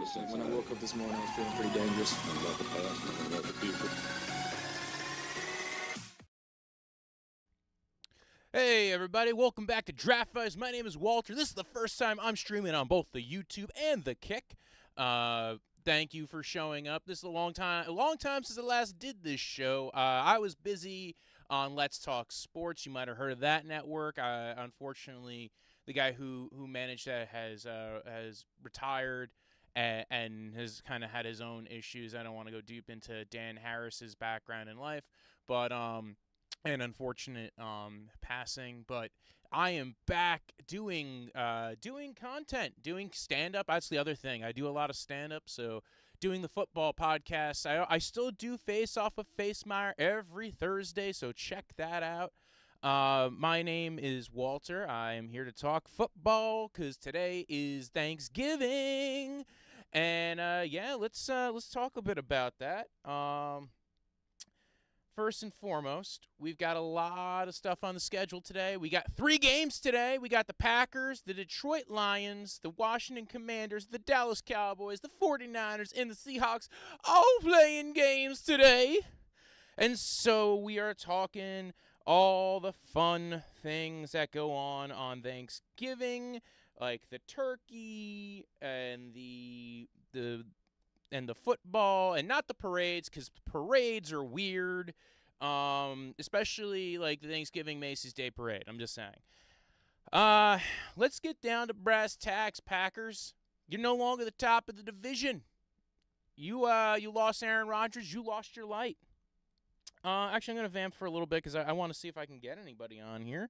When I woke up this morning, I was feeling pretty dangerous. About the past and about the future. Hey everybody, welcome back to Draft Fuzz. My name is Walter. This is the first time I'm streaming on both the YouTube and the Kick. Thank you for showing up. This is a long time since I last did this show. I was busy on Let's Talk Sports. You might have heard of that network. Unfortunately, the guy who managed that has retired and has kind of had his own issues. I don't want to go deep into Dan Harris's background in life, but an unfortunate passing, but I am back doing content, doing stand-up. That's the other thing. I do a lot of stand-up, so doing the football podcast. I still do Face Off of Facemire every Thursday, so check that out. My name is Walter. I am here to talk football because today is Thanksgiving, and let's talk a bit about that. First and foremost, we've got a lot of stuff on the schedule today. We got 3 games today. We got the Packers, the Detroit Lions, the Washington Commanders, the Dallas Cowboys, the 49ers, and the Seahawks all playing games today. And so we are talking all the fun things that go on Thanksgiving, like the turkey and the football, and not the parades, because parades are weird, especially like the Thanksgiving Macy's Day Parade. I'm just saying. Let's get down to brass tacks, Packers. You're no longer the top of the division. You lost Aaron Rodgers. You lost your light. Actually, I'm going to vamp for a little bit because I want to see if I can get anybody on here.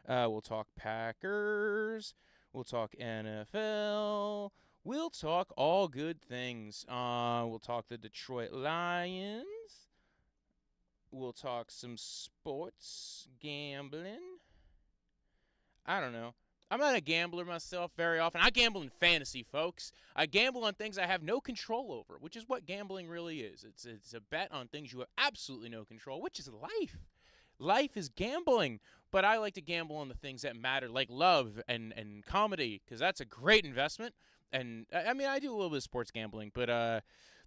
We'll talk Packers. We'll talk NFL. We'll talk all good things. We'll talk the Detroit Lions. We'll talk some sports, gambling. I don't know. I'm not a gambler myself very often. I gamble in fantasy, folks. I gamble on things I have no control over, which is what gambling really is. It's a bet on things you have absolutely no control, which is life. Life is gambling, but I like to gamble on the things that matter, like love and comedy, because that's a great investment. And I mean, I do a little bit of sports gambling, but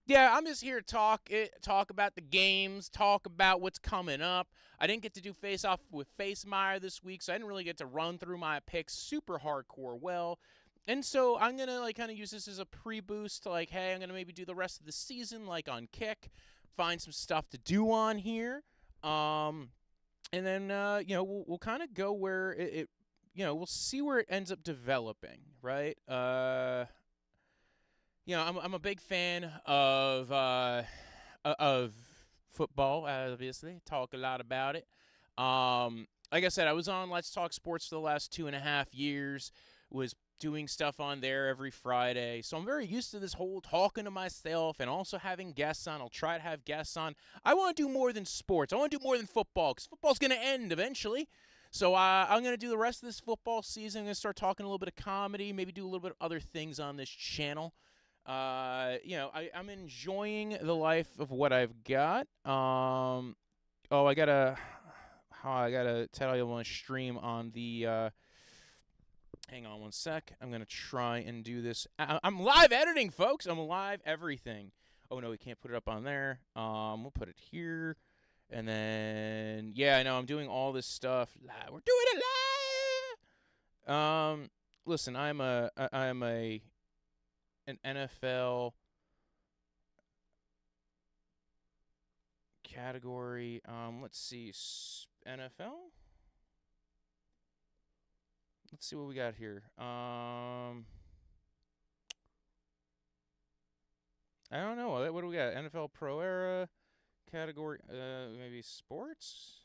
yeah, I'm just here to talk about the games, talk about what's coming up. I didn't get to do Face Off with Facemire this week, so I didn't really get to run through my picks super hardcore well. And so I'm gonna like kind of use this as a pre-boost to like, hey, I'm gonna maybe do the rest of the season like on Kick, find some stuff to do on here, and then we'll kind of go where it we'll see where it ends up developing, right? I'm a big fan of football, obviously. Talk a lot about it. Like I said, I was on Let's Talk Sports for the last 2.5 years. Was doing stuff on there every Friday. So I'm very used to this whole talking to myself and also having guests on. I'll try to have guests on. I want to do more than sports. I want to do more than football because football's going to end eventually. So I'm going to do the rest of this football season. I'm going to start talking a little bit of comedy, maybe do a little bit of other things on this channel. I'm enjoying the life of what I've got. I gotta tell you I want to stream on the. Hang on one sec. I'm gonna try and do this. I'm live editing, folks. I'm live everything. Oh no, we can't put it up on there. We'll put it here. And then, yeah, I know I'm doing all this stuff live. We're doing it live. Listen, I'm an NFL category. Let's see, NFL. Let's see what we got here. I don't know. What do we got? NFL Pro Era. Category, maybe sports?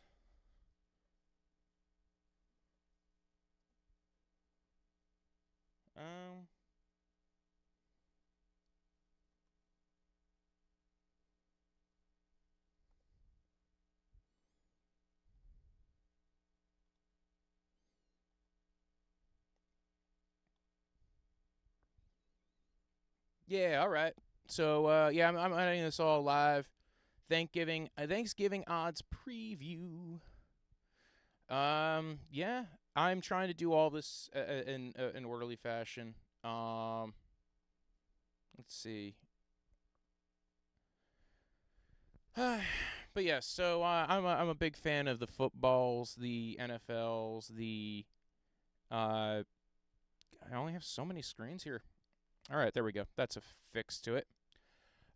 Yeah, all right. So, I'm editing this all live. Thanksgiving odds preview. Yeah, I'm trying to do all this in orderly fashion. Let's see. But yeah, so I'm a big fan of the footballs, the NFLs, the I only have so many screens here. All right, there we go. That's a fix to it.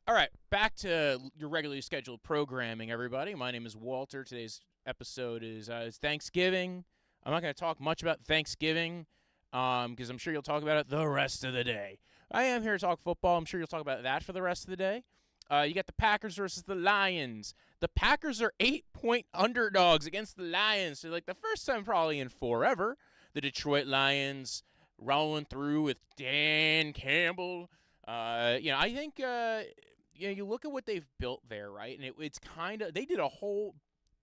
All right, back to your regularly scheduled programming, everybody. My name is Walter. Today's episode is Thanksgiving. I'm not going to talk much about Thanksgiving because I'm sure you'll talk about it the rest of the day. I am here to talk football. I'm sure you'll talk about that for the rest of the day. You got the Packers versus the Lions. The Packers are 8-point underdogs against the Lions. So, like, the first time probably in forever, the Detroit Lions rolling through with Dan Campbell. I think you look at what they've built there, right? And it's kind of they did a whole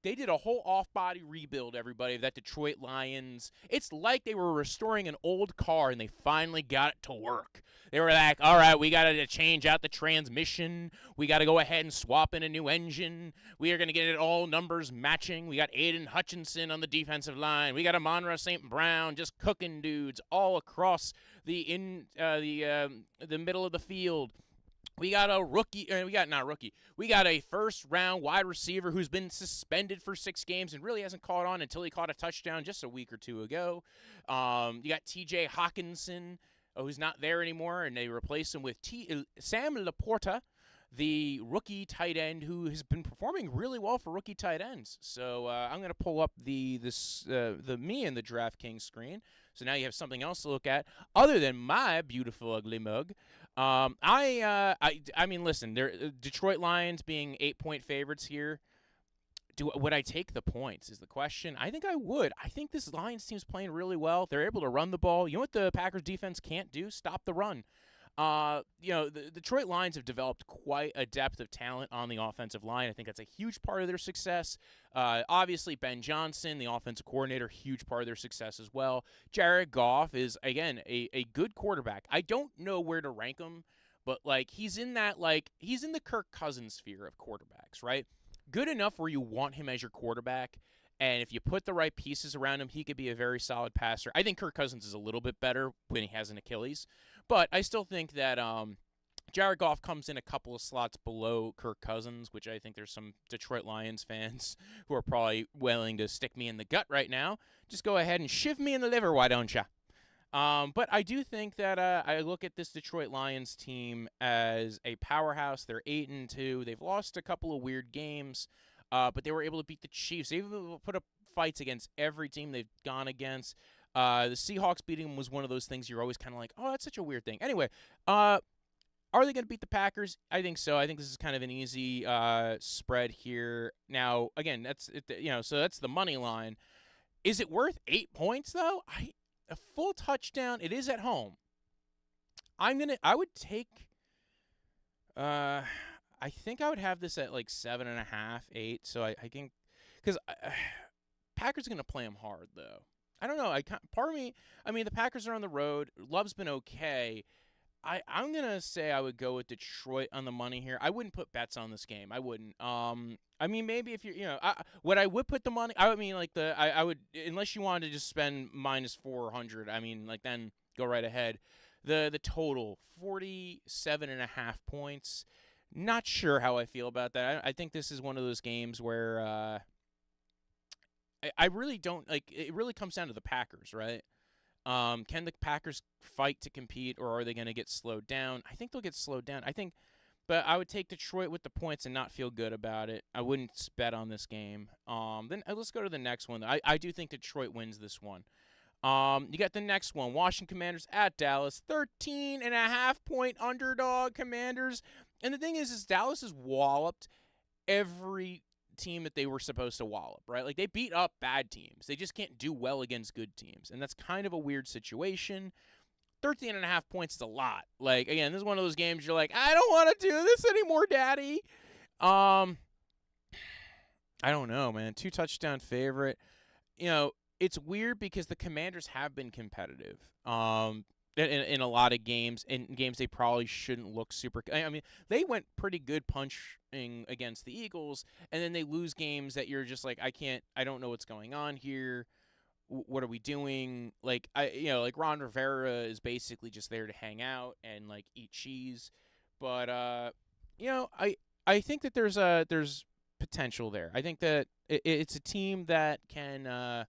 off-body rebuild, everybody, that Detroit Lions. It's like they were restoring an old car and they finally got it to work. They were like, all right, we got to change out the transmission. We got to go ahead and swap in a new engine. We are going to get it all numbers matching. We got Aiden Hutchinson on the defensive line. We got Amon-Ra St. Brown just cooking dudes all across the middle of the field. We got a rookie. We got a first-round wide receiver who's been suspended for 6 games and really hasn't caught on until he caught a touchdown just a week or two ago. You got T.J. Hawkinson, who's not there anymore, and they replaced him with Sam Laporta, the rookie tight end who has been performing really well for rookie tight ends. So I'm going to pull up the me and the DraftKings screen. So now you have something else to look at other than my beautiful ugly mug. I mean, listen, Detroit Lions being 8-point favorites here. Would I take the points is the question. I think I would. I think this Lions team's playing really well. They're able to run the ball. You know what the Packers defense can't do? Stop the run. The Detroit Lions have developed quite a depth of talent on the offensive line. I think that's a huge part of their success. Obviously, Ben Johnson, the offensive coordinator, huge part of their success as well. Jared Goff is, again, a good quarterback. I don't know where to rank him, but, he's in the Kirk Cousins sphere of quarterbacks, right? Good enough where you want him as your quarterback, and if you put the right pieces around him, he could be a very solid passer. I think Kirk Cousins is a little bit better when he has an Achilles, but I still think that Jared Goff comes in a couple of slots below Kirk Cousins, which I think there's some Detroit Lions fans who are probably willing to stick me in the gut right now. Just go ahead and shiv me in the liver, why don't you? But I do think that I look at this Detroit Lions team as a powerhouse. They're 8-2. They've lost a couple of weird games, but they were able to beat the Chiefs. They've put up fights against every team they've gone against. The Seahawks beating them was one of those things you're always kind of like, oh, that's such a weird thing. Anyway, are they going to beat the Packers? I think so. I think this is kind of an easy spread here. Now, again, that's so that's the money line. Is it worth 8 points though? A full touchdown. It is at home. I would take. I think I would have this at like 7.5, 8. So I think because Packers are going to play them hard though. I don't know. Part of me. I mean, the Packers are on the road. Love's been okay. I'm gonna say I would go with Detroit on the money here. I wouldn't put bets on this game. I wouldn't. I mean, maybe if what I would put the money. I would mean I would, unless you wanted to just spend minus 400. I mean, then go right ahead. The total 47.5 points. Not sure how I feel about that. I think this is one of those games where I really don't like. It really comes down to the Packers, right? Can the Packers fight to compete, or are they going to get slowed down? I think they'll get slowed down. But I would take Detroit with the points and not feel good about it. I wouldn't bet on this game. Then let's go to the next one. I do think Detroit wins this one. You got the next one, Washington Commanders at Dallas, 13.5-point underdog Commanders. And the thing is Dallas has walloped every team that they were supposed to wallop, right? Like, they beat up bad teams. They just can't do well against good teams. And that's kind of a weird situation. 13.5 points is a lot. Like, again, this is one of those games you're like, I don't want to do this anymore, Daddy. I don't know, man. 2 touchdown favorite. It's weird because the Commanders have been competitive. In a lot of games, in games they probably shouldn't look super. I mean, they went pretty good punching against the Eagles, and then they lose games that you're just like, I don't know what's going on here. What are we doing? Ron Rivera is basically just there to hang out and eat cheese. but I think that there's potential there. I think that it's a team that can. I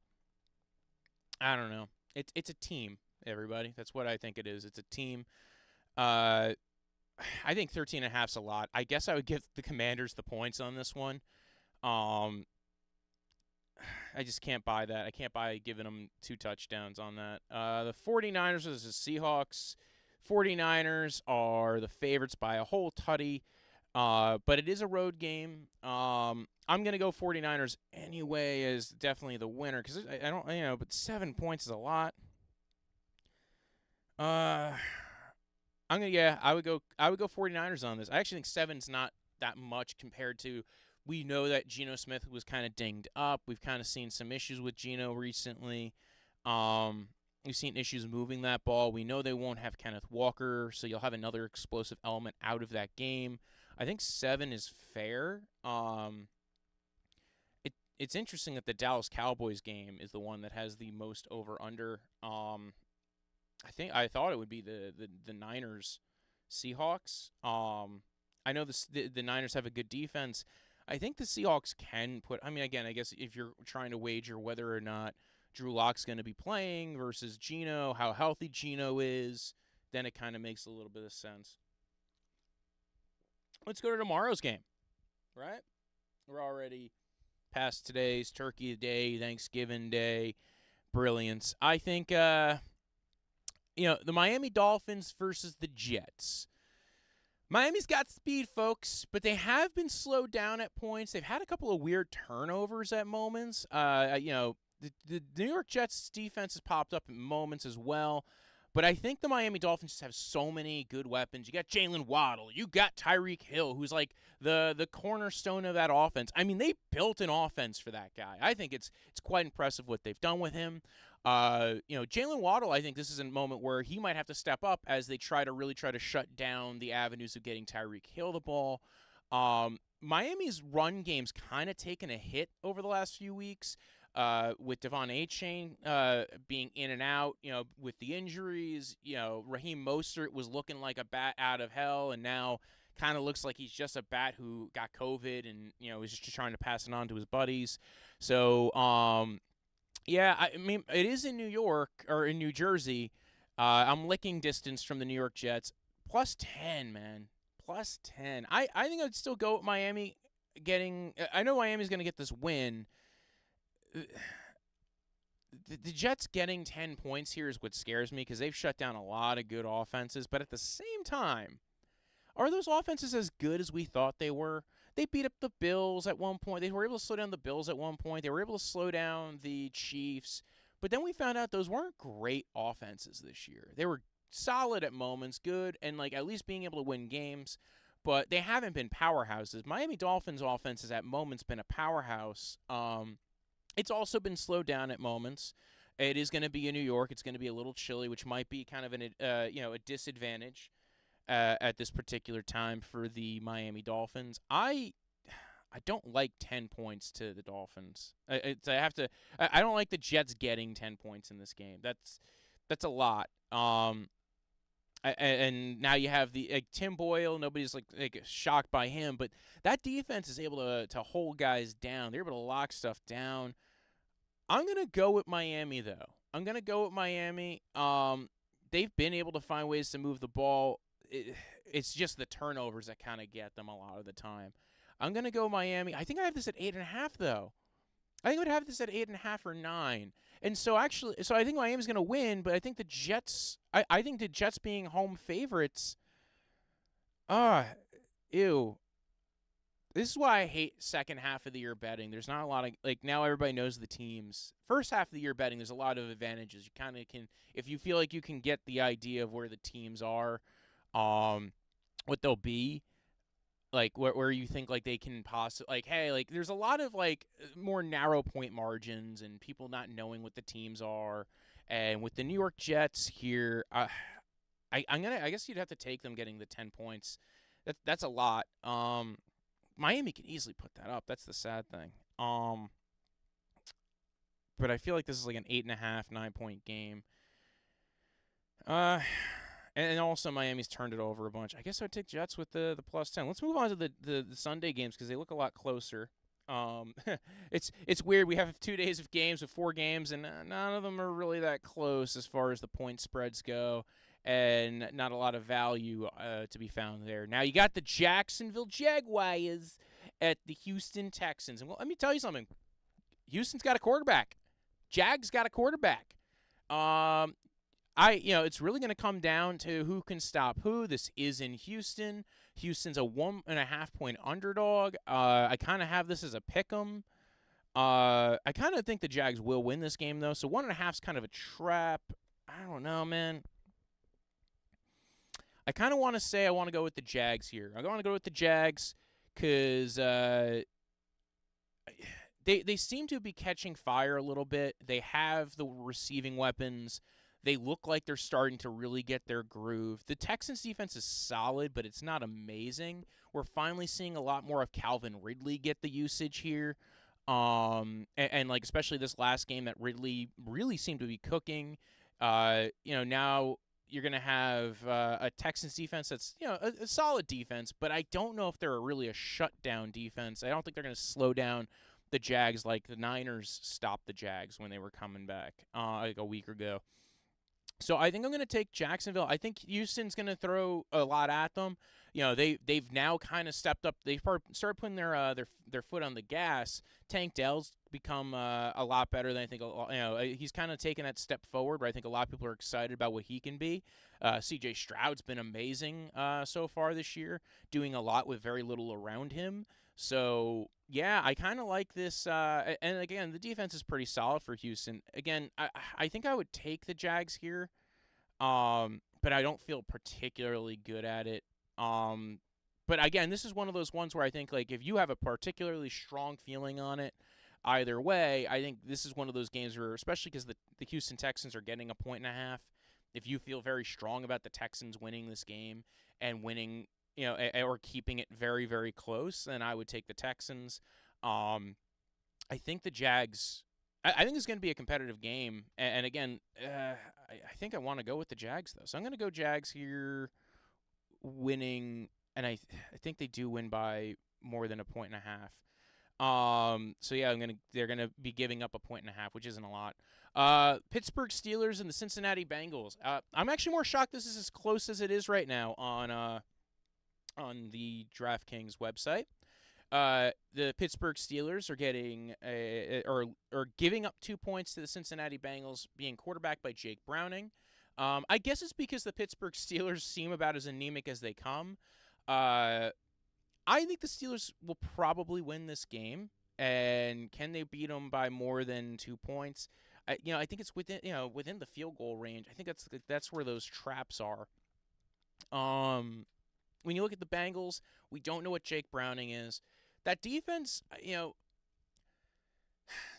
don't know. It's a team. Everybody, that's what I think it is. It's a team. I think 13.5's a lot. I guess I would give the Commanders the points on this one. I just can't buy that. I can't buy giving them 2 touchdowns on that. The 49ers versus the Seahawks. 49ers are the favorites by a whole tutty, but it is a road game. I'm going to go 49ers anyway as definitely the winner because I don't, but 7 points is a lot. I would go 49ers on this. I actually think 7's not that much compared to, we know that Geno Smith was kind of dinged up. We've kind of seen some issues with Geno recently. We've seen issues moving that ball. We know they won't have Kenneth Walker, so you'll have another explosive element out of that game. I think 7 is fair. It's interesting that the Dallas Cowboys game is the one that has the most over/under. I thought it would be the Niners Seahawks. I know the Niners have a good defense. I think the Seahawks can put. I mean, again, I guess if you're trying to wager whether or not Drew Lock's going to be playing versus Geno, how healthy Geno is, then it kind of makes a little bit of sense. Let's go to tomorrow's game, right? We're already past today's Turkey Day, Thanksgiving Day, brilliance. I think, the Miami Dolphins versus the Jets. Miami's got speed, folks, but they have been slowed down at points. They've had a couple of weird turnovers at moments. The New York Jets defense has popped up at moments as well. But I think the Miami Dolphins just have so many good weapons. You got Jalen Waddle. You got Tyreek Hill, who's like the cornerstone of that offense. I mean, they built an offense for that guy. I think it's quite impressive what they've done with him. Jalen Waddle, I think this is a moment where he might have to step up as they try to shut down the avenues of getting Tyreek Hill the ball. Miami's run game's kind of taken a hit over the last few weeks. With Devon Achane being in and out, with the injuries, Raheem Mostert was looking like a bat out of hell, and now kind of looks like he's just a bat who got COVID and, is just trying to pass it on to his buddies. So, I mean, it is in New York or in New Jersey. I'm licking distance from the New York Jets. +10, man. +10. I think I'd still go with Miami getting – I know Miami's going to get this win. The Jets getting 10 points here is what scares me because they've shut down a lot of good offenses. But at the same time, are those offenses as good as we thought they were? They beat up the Bills at one point. They were able to slow down the Bills at one point. They were able to slow down the Chiefs. But then we found out those weren't great offenses this year. They were solid at moments, good, and at least being able to win games. But they haven't been powerhouses. Miami Dolphins offense has at moments been a powerhouse. It's also been slowed down at moments. It is going to be in New York. It's going to be a little chilly, which might be kind of a disadvantage at this particular time for the Miami Dolphins. I don't like 10 points to the Dolphins. I don't like the Jets getting 10 points in this game. That's a lot. And now you have the Tim Boyle. Nobody's shocked by him, but that defense is able to hold guys down. They're able to lock stuff down. I'm gonna go with Miami though. They've been able to find ways to move the ball. It's just the turnovers that kind of get them a lot of the time. I'm gonna go Miami. I think I have this at 8.5 though. I think I would have this at 8.5 or 9. And so I think Miami's going to win, but I think the Jets. I think the Jets being home favorites. Ew. This is why I hate second half of the year betting. There's not a lot of now everybody knows the teams. First half of the year betting, there's a lot of advantages. You kind of can, if you feel like you can get the idea of where the teams are, what they'll be. Where you think they can possibly there's a lot of more narrow point margins and people not knowing what the teams are, and with the New York Jets here, I guess you'd have to take them getting the 10 points. That's a lot. Miami can easily put that up. That's the sad thing. But I feel like this is an 8.5, 9-point game. And also Miami's turned it over a bunch. I guess I'd take Jets with the +10. Let's move on to the Sunday games because they look a lot closer. It's weird. We have 2 days of games with 4 games, and none of them are really that close as far as the point spreads go, and not a lot of value to be found there. Now you got the Jacksonville Jaguars at the Houston Texans, and well, let me tell you something. Houston's got a quarterback. Jags got a quarterback. It's really going to come down to who can stop who. This is in Houston. Houston's a 1.5 point underdog. I kind of have this as a pick 'em. I kind of think the Jags will win this game, though. So 1.5 is kind of a trap. I don't know, man. I kind of want to say I want to go with the Jags here. I want to go with the Jags because they seem to be catching fire a little bit. They have the receiving weapons. They look like they're starting to really get their groove. The Texans' defense is solid, but it's not amazing. We're finally seeing a lot more of Calvin Ridley get the usage here. And like especially this last game that Ridley really seemed to be cooking. Now you're going to have a Texans defense that's, a solid defense, but I don't know if they're really a shutdown defense. I don't think they're going to slow down the Jags like the Niners stopped the Jags when they were coming back like a week ago. So I think I'm going to take Jacksonville. I think Houston's going to throw a lot at them. They've now kind of stepped up. They've started putting their foot on the gas. Tank Dell's become a lot better than I think. He's kind of taken that step forward. Where I think a lot of people are excited about what he can be. C.J. Stroud's been amazing so far this year, doing a lot with very little around him. So yeah, I kind of like this. And again, the defense is pretty solid for Houston. Again, I think I would take the Jags here, but I don't feel particularly good at it. But again, this is one of those ones where I think like if you have a particularly strong feeling on it, either way, I think this is one of those games where, especially because the Houston Texans are getting 1.5, if you feel very strong about the Texans winning this game and winning, or keeping it very, very close, then I would take the Texans. I think the Jags. I think it's going to be a competitive game, and again, I think I want to go with the Jags though. So I'm going to go Jags here, winning, and I think they do win by more than 1.5. So yeah, they're gonna be giving up 1.5, which isn't a lot. Pittsburgh Steelers and the Cincinnati Bengals. I'm actually more shocked this is as close as it is right now on the DraftKings website. The Pittsburgh Steelers are getting or giving up 2 points to the Cincinnati Bengals, being quarterbacked by Jake Browning. I guess it's because the Pittsburgh Steelers seem about as anemic as they come. I think the Steelers will probably win this game, and can they beat them by more than 2 points? I think it's within the field goal range. I think that's where those traps are. When you look at the Bengals, we don't know what Jake Browning is. That defense,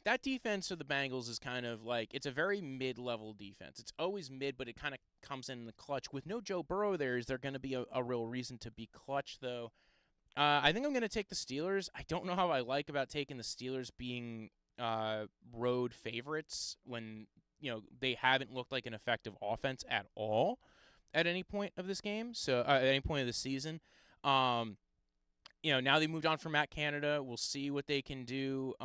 that defense of the Bengals is kind of like, it's a very mid-level defense. It's always mid, but it kind of comes in the clutch. With no Joe Burrow there, is there going to be a real reason to be clutch, though? I think I'm going to take the Steelers. I don't know how I like about taking the Steelers being road favorites when, they haven't looked like an effective offense at all at any point of this game. So at any point of the season. Now they moved on from Matt Canada. We'll see what they can do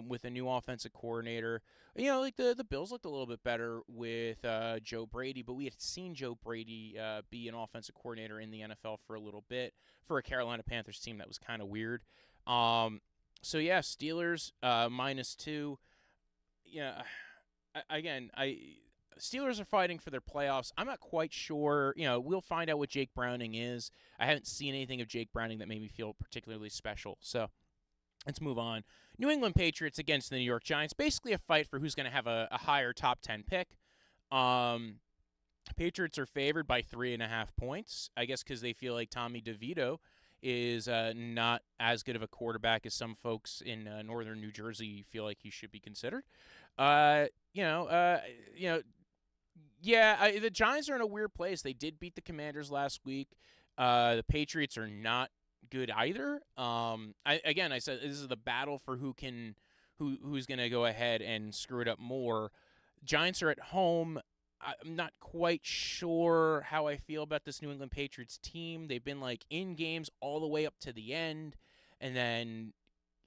with a new offensive coordinator. Like the Bills looked a little bit better with Joe Brady, but we had seen Joe Brady be an offensive coordinator in the NFL for a little bit for a Carolina Panthers team. That was kind of weird. So yeah, Steelers -2. Yeah, Steelers are fighting for their playoffs. I'm not quite sure. We'll find out what Jake Browning is. I haven't seen anything of Jake Browning that made me feel particularly special. So let's move on. New England Patriots against the New York Giants. Basically a fight for who's going to have a higher top 10 pick. Patriots are favored by 3.5 points. I guess because they feel like Tommy DeVito is not as good of a quarterback as some folks in northern New Jersey feel like he should be considered. The Giants are in a weird place. They did beat the Commanders last week. The Patriots are not good either. I said this is the battle for who's going to go ahead and screw it up more. Giants are at home. I'm not quite sure how I feel about this New England Patriots team. They've been like in games all the way up to the end, and then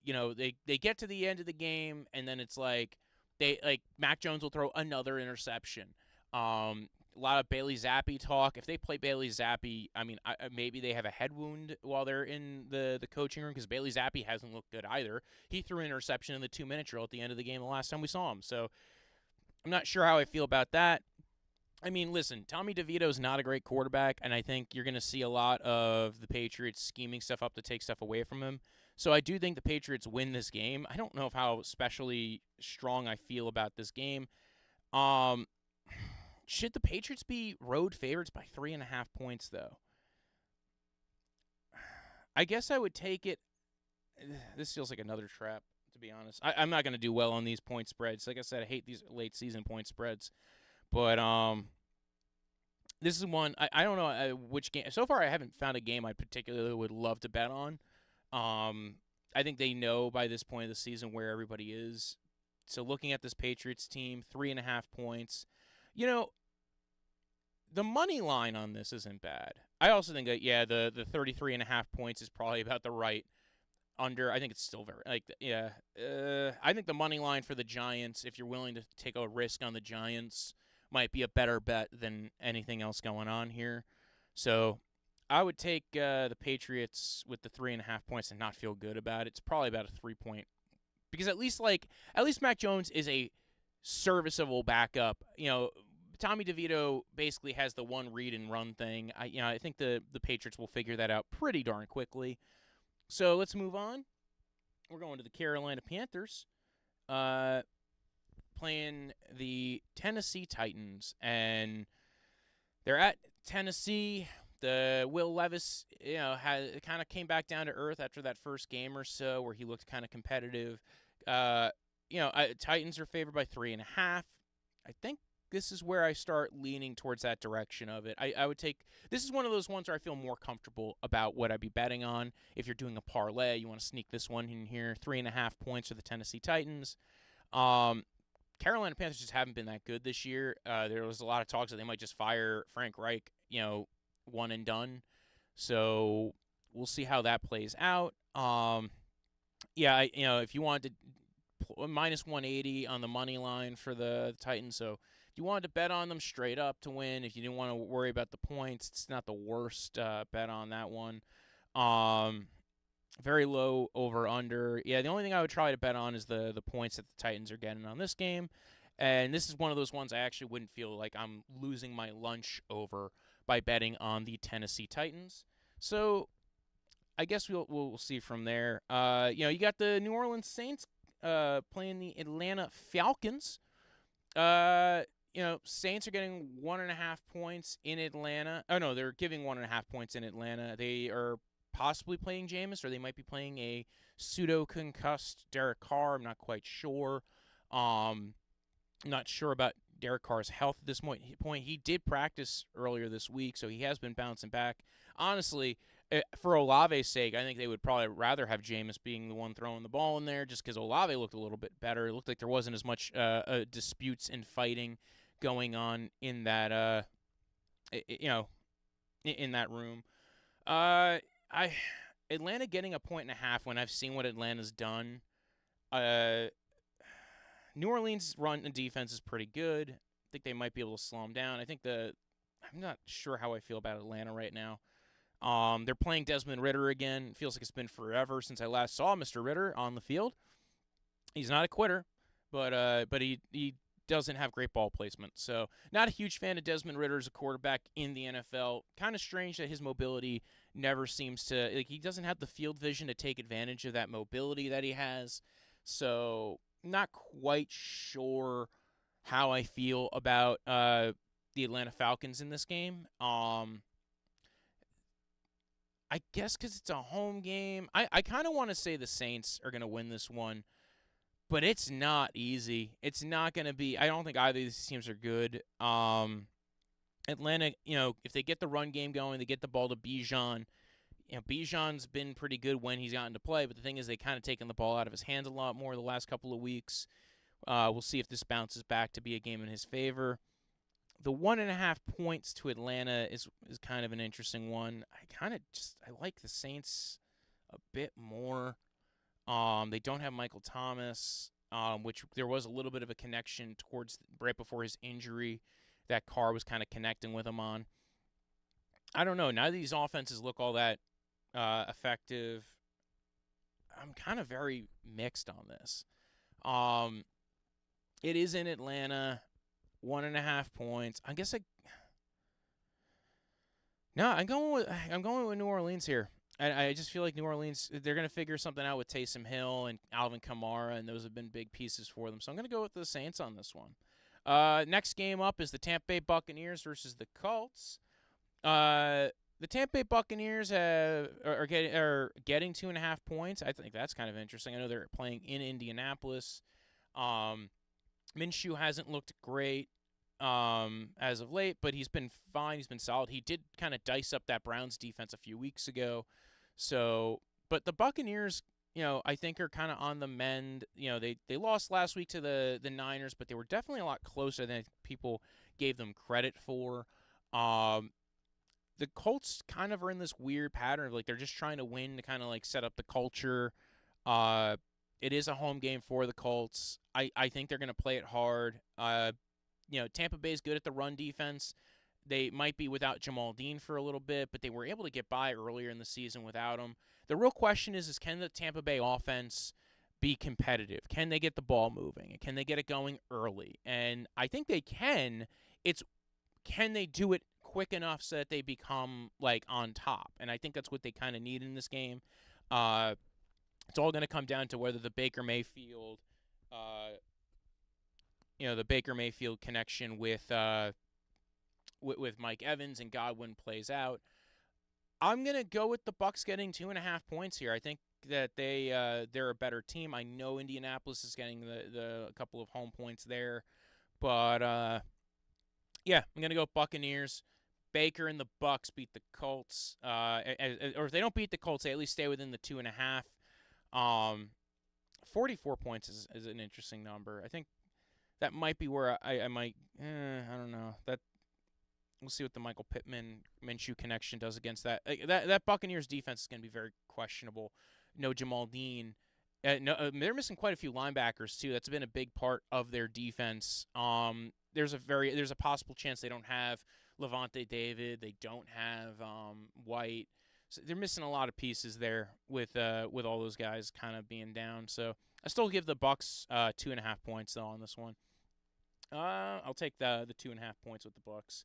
they get to the end of the game, and then it's like Mac Jones will throw another interception. A lot of Bailey Zappi talk. If they play Bailey Zappi, I mean, maybe they have a head wound while they're in the coaching room, because Bailey Zappi hasn't looked good either. He threw an interception in the 2-minute drill at the end of the game the last time we saw him. So I'm not sure how I feel about that. I mean, listen, Tommy DeVito is not a great quarterback, and I think you're going to see a lot of the Patriots scheming stuff up to take stuff away from him. So I do think the Patriots win this game. I don't know how especially strong I feel about this game. Should the Patriots be road favorites by 3.5 points, though? I guess I would take it. This feels like another trap, to be honest. I'm not going to do well on these point spreads. Like I said, I hate these late season point spreads. But this is one, I don't know which game. So far, I haven't found a game I particularly would love to bet on. I think they know by this point of the season where everybody is. So looking at this Patriots team, 3.5 points. The money line on this isn't bad. I also think that, the 33.5 points is probably about the right under. I think it's still very, I think the money line for the Giants, if you're willing to take a risk on the Giants, might be a better bet than anything else going on here. So I would take the Patriots with the 3.5 points and not feel good about it. It's probably about a 3-point, because at least Mac Jones is a serviceable backup. Tommy DeVito basically has the one read and run thing. I think the Patriots will figure that out pretty darn quickly. So let's move on. We're going to the Carolina Panthers, playing the Tennessee Titans, and they're at Tennessee. The Will Levis, kind of came back down to earth after that first game or so, where he looked kind of competitive. Titans are favored by 3.5. I think this is where I start leaning towards that direction of it. I would take – this is one of those ones where I feel more comfortable about what I'd be betting on. If you're doing a parlay, you want to sneak this one in here. 3.5 points for the Tennessee Titans. Carolina Panthers just haven't been that good this year. There was a lot of talks that they might just fire Frank Reich, one and done. So we'll see how that plays out. If you wanted to minus 180 on the money line for the Titans, so if you wanted to bet on them straight up to win, if you didn't want to worry about the points, it's not the worst bet on that one. Very low over under. Yeah, the only thing I would try to bet on is the points that the Titans are getting on this game. And this is one of those ones I actually wouldn't feel like I'm losing my lunch over by betting on the Tennessee Titans. So I guess we'll see from there. You got the New Orleans Saints playing the Atlanta Falcons. Saints are getting 1.5 points in Atlanta. Oh, no, they're giving 1.5 points in Atlanta. They are possibly playing Jameis, or they might be playing a pseudo-concussed Derek Carr. I'm not quite sure. I'm not sure about Derek Carr's health at this point. He did practice earlier this week, so he has been bouncing back. Honestly, for Olave's sake, I think they would probably rather have Jameis being the one throwing the ball in there, just because Olave looked a little bit better. It looked like there wasn't as much disputes and fighting going on in that, in that room. Atlanta getting 1.5 points when I've seen what Atlanta's done. New Orleans' run and defense is pretty good. I think they might be able to slow them down. I'm not sure how I feel about Atlanta right now. They're playing Desmond Ridder again. It feels like it's been forever since I last saw Mr. Ridder on the field. He's not a quitter, but he doesn't have great ball placement. So not a huge fan of Desmond Ridder as a quarterback in the NFL. Kind of strange that his mobility never seems to – he doesn't have the field vision to take advantage of that mobility that he has. So not quite sure how I feel about the Atlanta Falcons in this game. I guess because it's a home game. I kind of want to say the Saints are going to win this one, but it's not easy. It's not going to be – I don't think either of these teams are good. Atlanta, if they get the run game going, they get the ball to Bijan. Bijan's been pretty good when he's gotten to play, but the thing is they kind of taken the ball out of his hands a lot more the last couple of weeks. We'll see if this bounces back to be a game in his favor. The 1.5 points to Atlanta is kind of an interesting one. I like the Saints a bit more. They don't have Michael Thomas, which there was a little bit of a connection towards right before his injury. That Carr was kind of connecting with him on. I don't know. None of these offenses look all that effective. I'm kind of very mixed on this. It is in Atlanta, 1.5 points. I'm going with New Orleans here. I just feel like New Orleans, they're going to figure something out with Taysom Hill and Alvin Kamara, and those have been big pieces for them. So I'm going to go with the Saints on this one. Next game up is the Tampa Bay Buccaneers versus the Colts. The Tampa Bay Buccaneers are getting 2.5 points. I think that's kind of interesting. I know they're playing in Indianapolis. Minshew hasn't looked great as of late, but he's been fine. He's been solid. He did kind of dice up that Browns defense a few weeks ago. So, but the Buccaneers, I think are kind of on the mend. They lost last week to the Niners, but they were definitely a lot closer than people gave them credit for. The Colts kind of are in this weird pattern of like they're just trying to win to kind of like set up the culture. It is a home game for the Colts. I think they're going to play it hard. Tampa Bay's good at the run defense. They might be without Jamal Dean for a little bit, but they were able to get by earlier in the season without him. The real question is can the Tampa Bay offense be competitive? Can they get the ball moving? Can they get it going early? And I think they can. Can they do it quick enough so that they become like on top? And I think that's what they kind of need in this game. It's all going to come down to whether the Baker Mayfield, connection with Mike Evans and Godwin plays out. I'm going to go with the Bucs getting 2.5 points here. I think that they're a better team. I know Indianapolis is getting the couple of home points there, but I'm going to go Buccaneers. Baker and the Bucs beat the Colts, or if they don't beat the Colts, they at least stay within the 2.5. 44 points is an interesting number. I think that might be where I might. I don't know. We'll see what the Michael Pittman Minshew connection does against that. That Buccaneers defense is going to be very questionable. No Jamal Dean. They're missing quite a few linebackers too. That's been a big part of their defense. There's a possible chance they don't have Levante David. They don't have White. So they're missing a lot of pieces there with all those guys kind of being down. So I still give the Bucs 2.5 points though on this one. I'll take the 2.5 points with the Bucs.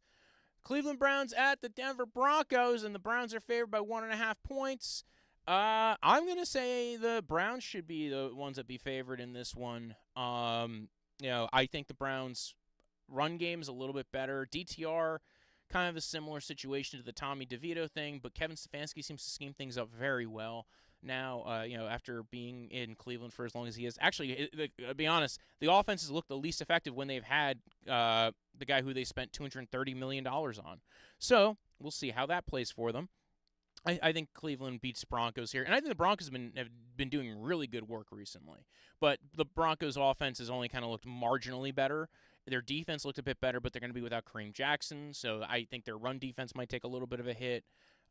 Cleveland Browns at the Denver Broncos, and the Browns are favored by 1.5 points. I'm gonna say the Browns should be the ones that be favored in this one. I think the Browns' run game is a little bit better. DTR, kind of a similar situation to the Tommy DeVito thing, but Kevin Stefanski seems to scheme things up very well now, after being in Cleveland for as long as he is. Actually, to be honest, the offenses look the least effective when they've had the guy who they spent $230 million on. So we'll see how that plays for them. I think Cleveland beats Broncos here, and I think the Broncos have been doing really good work recently. But the Broncos' offense has only kind of looked marginally better. Their defense looked a bit better, but they're going to be without Kareem Jackson, so I think their run defense might take a little bit of a hit.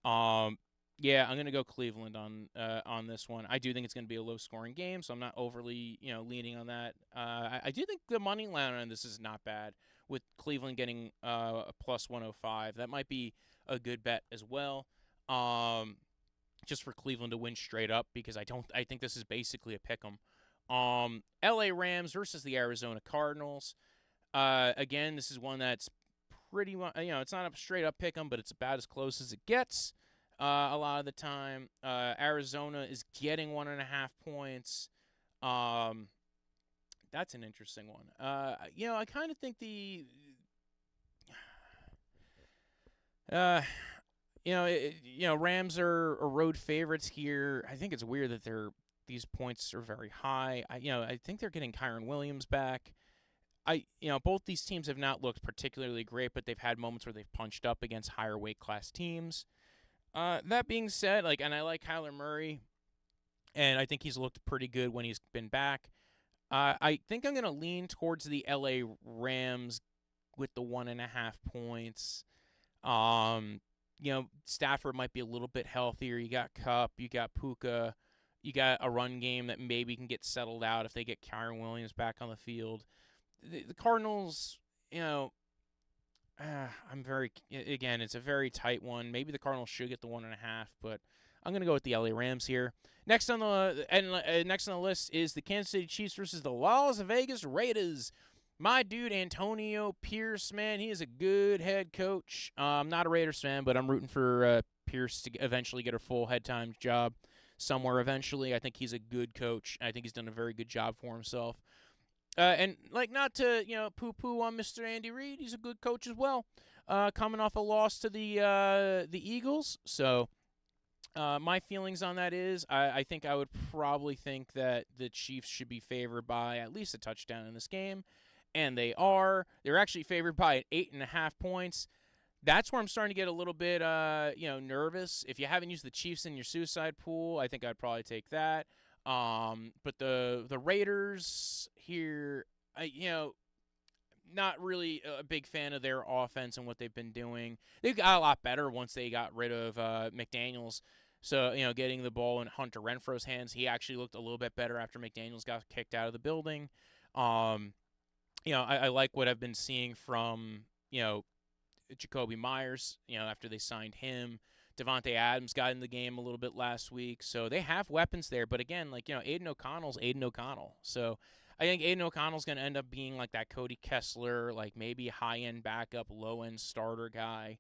I'm going to go Cleveland on this one. I do think it's going to be a low-scoring game, so I'm not overly leaning on that. I do think the money line on this is not bad, with Cleveland getting a plus 105. That might be a good bet as well. Just for Cleveland to win straight up, because I think this is basically a pick 'em. LA Rams versus the Arizona Cardinals. Again, this is one that's pretty much, it's not a straight up pick 'em, but it's about as close as it gets. A lot of the time, Arizona is getting 1.5 points. That's an interesting one. I kind of think Rams are road favorites here. I think it's weird that these points are very high. I think they're getting Kyron Williams back. Both these teams have not looked particularly great, but they've had moments where they've punched up against higher weight class teams. That being said, and I like Kyler Murray, and I think he's looked pretty good when he's been back. I think I'm going to lean towards the LA Rams with the 1.5 points. Stafford might be a little bit healthier. You got Kupp, you got Puka, you got a run game that maybe can get settled out if they get Kyren Williams back on the field. The Cardinals, it's a very tight one. Maybe the Cardinals should get the 1.5, but I'm gonna go with the LA Rams here. Next on the list is the Kansas City Chiefs versus the Las Vegas Raiders. My dude Antonio Pierce, man, he is a good head coach. I'm not a Raiders fan, but I'm rooting for Pierce to eventually get a full head time job somewhere eventually. I think he's a good coach. I think he's done a very good job for himself. Not to poo-poo on Mr. Andy Reid, he's a good coach as well. Coming off a loss to the Eagles, so my feelings on that is I think I would probably think that the Chiefs should be favored by at least a touchdown in this game. And they are. They're actually favored by 8.5 points. That's where I'm starting to get a little bit, nervous. If you haven't used the Chiefs in your suicide pool, I think I'd probably take that. But the Raiders here, not really a big fan of their offense and what they've been doing. They got a lot better once they got rid of McDaniels. So, getting the ball in Hunter Renfro's hands, he actually looked a little bit better after McDaniels got kicked out of the building. I like what I've been seeing from, Jacoby Myers, after they signed him. Devontae Adams got in the game a little bit last week. So they have weapons there. But again, Aiden O'Connell's Aiden O'Connell. So I think Aiden O'Connell's going to end up being like that Cody Kessler, like maybe high-end backup, low-end starter guy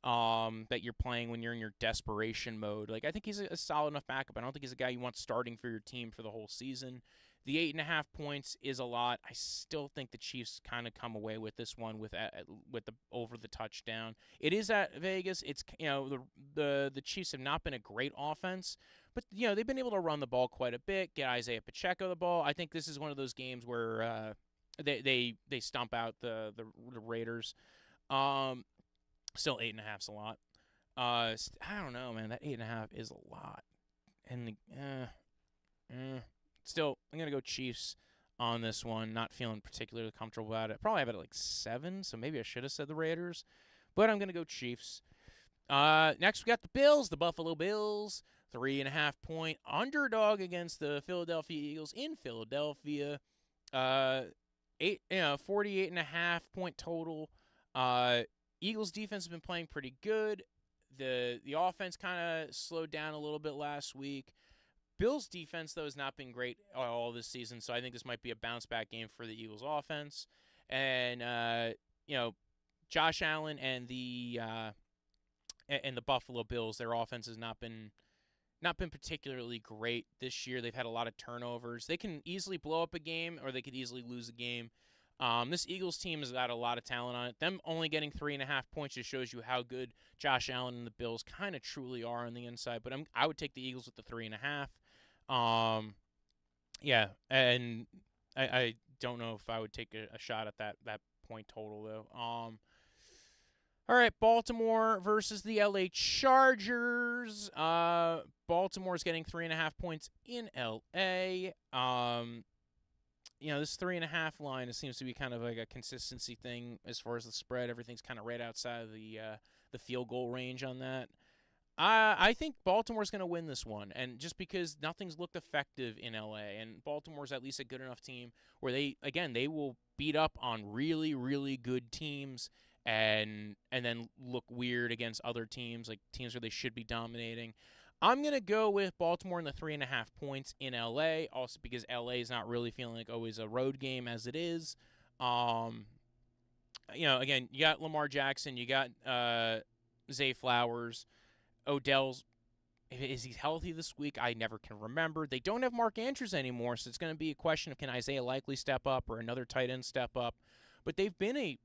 that you're playing when you're in your desperation mode. Like, I think he's a solid enough backup. I don't think he's a guy you want starting for your team for the whole season. The 8.5 points is a lot. I still think the Chiefs kind of come away with this one with the over the touchdown. It is at Vegas. It's the Chiefs have not been a great offense, but they've been able to run the ball quite a bit. Get Isaiah Pacheco the ball. I think this is one of those games where they stomp out the Raiders. Still 8.5's a lot. I don't know, man. That 8.5 is a lot, and still, I'm going to go Chiefs on this one. Not feeling particularly comfortable about it. Probably have it at 7, so maybe I should have said the Raiders. But I'm going to go Chiefs. Next, we got the Bills, the Buffalo Bills. 3.5 point underdog against the Philadelphia Eagles in Philadelphia. 48.5 point total. Eagles defense has been playing pretty good. The offense kind of slowed down a little bit last week. Bills' defense, though, has not been great all this season, so I think this might be a bounce-back game for the Eagles' offense. And, Josh Allen and the Buffalo Bills, their offense has not been particularly great this year. They've had a lot of turnovers. They can easily blow up a game, or they could easily lose a game. This Eagles team has got a lot of talent on it. Them only getting 3.5 points just shows you how good Josh Allen and the Bills kind of truly are on the inside. But I would take the Eagles with the 3.5. And I don't know if I would take a shot at that point total, though. All right, Baltimore versus the LA Chargers. Baltimore's getting 3.5 points in LA. This 3.5 line, it seems to be kind of like a consistency thing as far as the spread. Everything's kind of right outside of the field goal range on that. I think Baltimore's going to win this one, and just because nothing's looked effective in LA, and Baltimore's at least a good enough team where they will beat up on really, really good teams and then look weird against other teams, like teams where they should be dominating. I'm going to go with Baltimore in the 3.5 points in LA, also because LA is not really feeling like always a road game as it is. Again, you got Lamar Jackson, you got Zay Flowers. Odell's, is he healthy this week? I never can remember. They don't have Mark Andrews anymore, so it's going to be a question of can Isaiah Likely step up or another tight end step up. But they've been a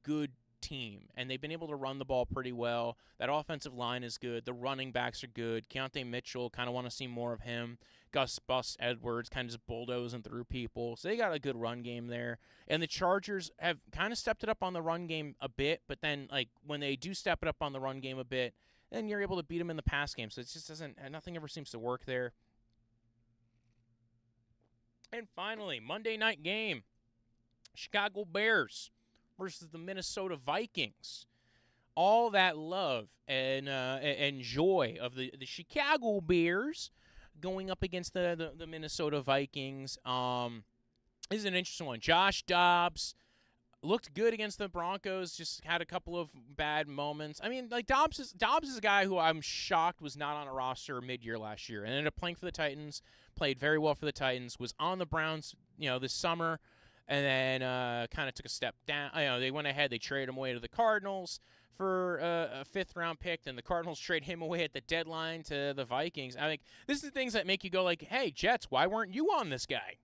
good team, and they've been able to run the ball pretty well. That offensive line is good. The running backs are good. Keontae Mitchell, kind of want to see more of him. Gus Bus Edwards kind of just bulldozing through people. So they got a good run game there. And the Chargers have kind of stepped it up on the run game a bit, but then when they do step it up on the run game a bit, then you're able to beat them in the pass game. So it just nothing ever seems to work there. And finally, Monday night game. Chicago Bears versus the Minnesota Vikings. All that love and joy of the Chicago Bears going up against the Minnesota Vikings. This is an interesting one. Josh Dobbs looked good against the Broncos, just had a couple of bad moments. I mean, like Dobbs is a guy who I'm shocked was not on a roster mid-year last year and ended up playing for the Titans, played very well for the Titans, was on the Browns, this summer, and then kind of took a step down. They went ahead, they traded him away to the Cardinals for a fifth-round pick. Then the Cardinals trade him away at the deadline to the Vikings. I think this is the things that make you go like, hey, Jets, why weren't you on this guy?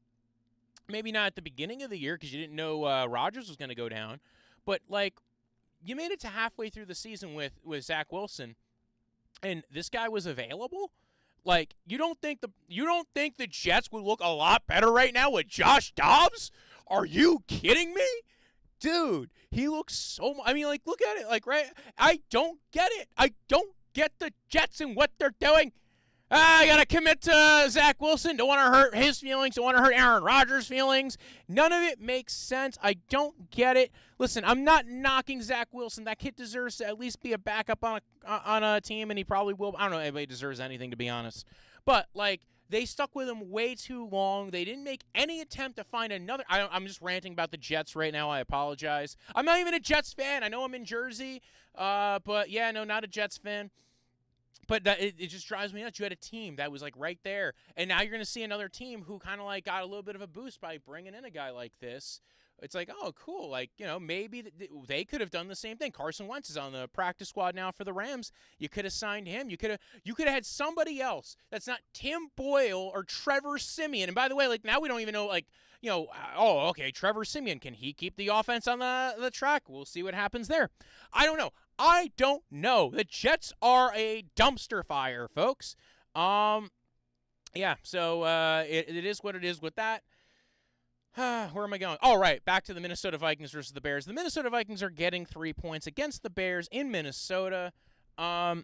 Maybe not at the beginning of the year because you didn't know Rodgers was going to go down. But, like, you made it to halfway through the season with Zach Wilson, and this guy was available? Like, you don't think the Jets would look a lot better right now with Josh Dobbs? Are you kidding me? Dude, he looks so – I mean, like, look at it. Like, right? I don't get it. I don't get the Jets and what they're doing. I got to commit to Zach Wilson. Don't want to hurt his feelings. Don't want to hurt Aaron Rodgers' feelings. None of it makes sense. I don't get it. Listen, I'm not knocking Zach Wilson. That kid deserves to at least be a backup on a team, and he probably will. I don't know if anybody deserves anything, to be honest. But, like, they stuck with him way too long. They didn't make any attempt to find another. I'm just ranting about the Jets right now. I apologize. I'm not even a Jets fan. I know I'm in Jersey. But, yeah, no, not a Jets fan. But it just drives me nuts. You had a team that was, like, right there. And now you're going to see another team who kind of, like, got a little bit of a boost by bringing in a guy like this. It's like, oh, cool. Like, maybe they could have done the same thing. Carson Wentz is on the practice squad now for the Rams. You could have signed him. You could have had somebody else that's not Tim Boyle or Trevor Siemian. And by the way, like, now we don't even know, like, oh, okay, Trevor Siemian, can he keep the offense on the track? We'll see what happens there. I don't know. The Jets are a dumpster fire, folks. Yeah, so it is what it is with that. Where am I going? All right, back to the Minnesota Vikings versus the Bears. The Minnesota Vikings are getting 3 points against the Bears in Minnesota. I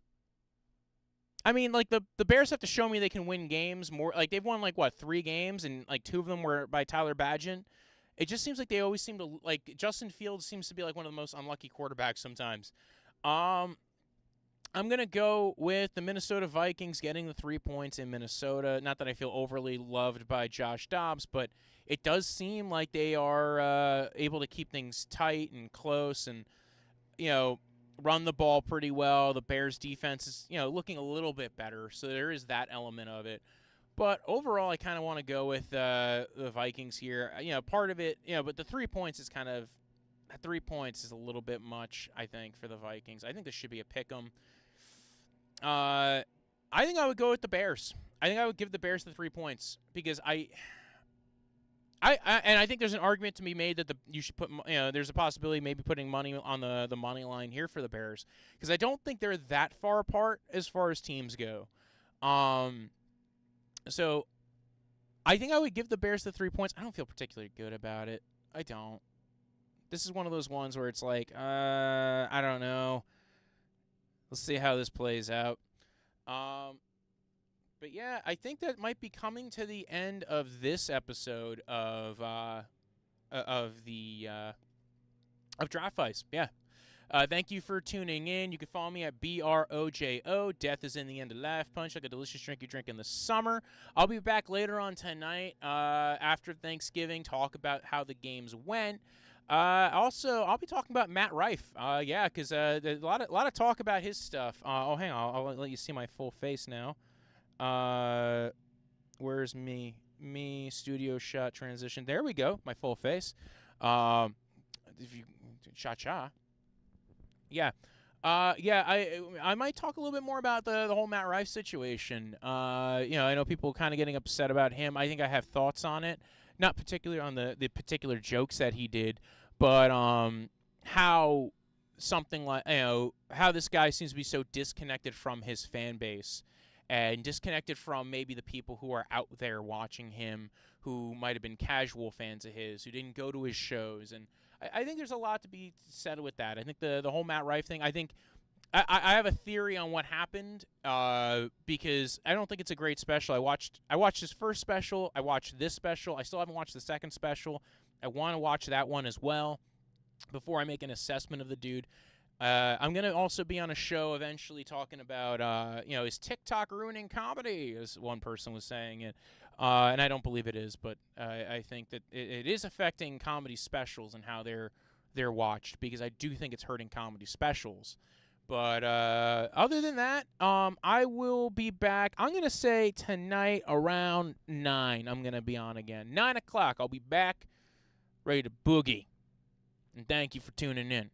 mean, like, the Bears have to show me they can win games more. Like, they've won, like, 3 games, and, like, 2 of them were by Tyler Badgett. It just seems like they always seem to, like, Justin Fields seems to be, like, one of the most unlucky quarterbacks sometimes. I'm going to go with the Minnesota Vikings getting the 3 points in Minnesota. Not that I feel overly loved by Josh Dobbs, but it does seem like they are able to keep things tight and close and, run the ball pretty well. The Bears defense is, looking a little bit better, so there is that element of it. But overall, I kind of want to go with the Vikings here. Part of it, but the 3 points is kind of, 3 points is a little bit much, I think, for the Vikings. I think this should be a pick 'em. I think I would go with the Bears. I think I would give the Bears the 3 points because I think there's an argument to be made that you should put, there's a possibility maybe putting money on the money line here for the Bears because I don't think they're that far apart as far as teams go. So I think I would give the Bears the 3 points. I don't feel particularly good about it. I don't. This is one of those ones where it's like, I don't know. Let's see how this plays out. But yeah, I think that might be coming to the end of this episode of Draft Vice. Yeah. Thank you for tuning in. You can follow me at BROJO. Death is in the end of Laugh Punch, like a delicious drink you drink in the summer. I'll be back later on tonight after Thanksgiving, talk about how the games went. Also, I'll be talking about Matt Rife. Because there's a lot of talk about his stuff. Hang on. I'll let you see my full face now. Where's me? Me, studio shot, transition. There we go. My full face. If you cha-cha. Yeah. I might talk a little bit more about the whole Matt Rife situation. I know people kind of getting upset about him. I think I have thoughts on it. Not particularly on the particular jokes that he did, but how something like, how this guy seems to be so disconnected from his fan base and disconnected from maybe the people who are out there watching him, who might have been casual fans of his, who didn't go to his shows. And I think there's a lot to be said with that. I think the whole Matt Rife thing, I have a theory on what happened because I don't think it's a great special. I watched his first special. I watched this special. I still haven't watched the second special. I want to watch that one as well. before I make an assessment of the dude. I'm going to also be on a show eventually talking about, is TikTok ruining comedy, as one person was saying it. And I don't believe it is, but I think that it is affecting comedy specials and how they're watched, because I do think it's hurting comedy specials. But other than that, I will be back. I'm going to say tonight around 9, I'm going to be on again. 9 o'clock, I'll be back, ready to boogie. And thank you for tuning in.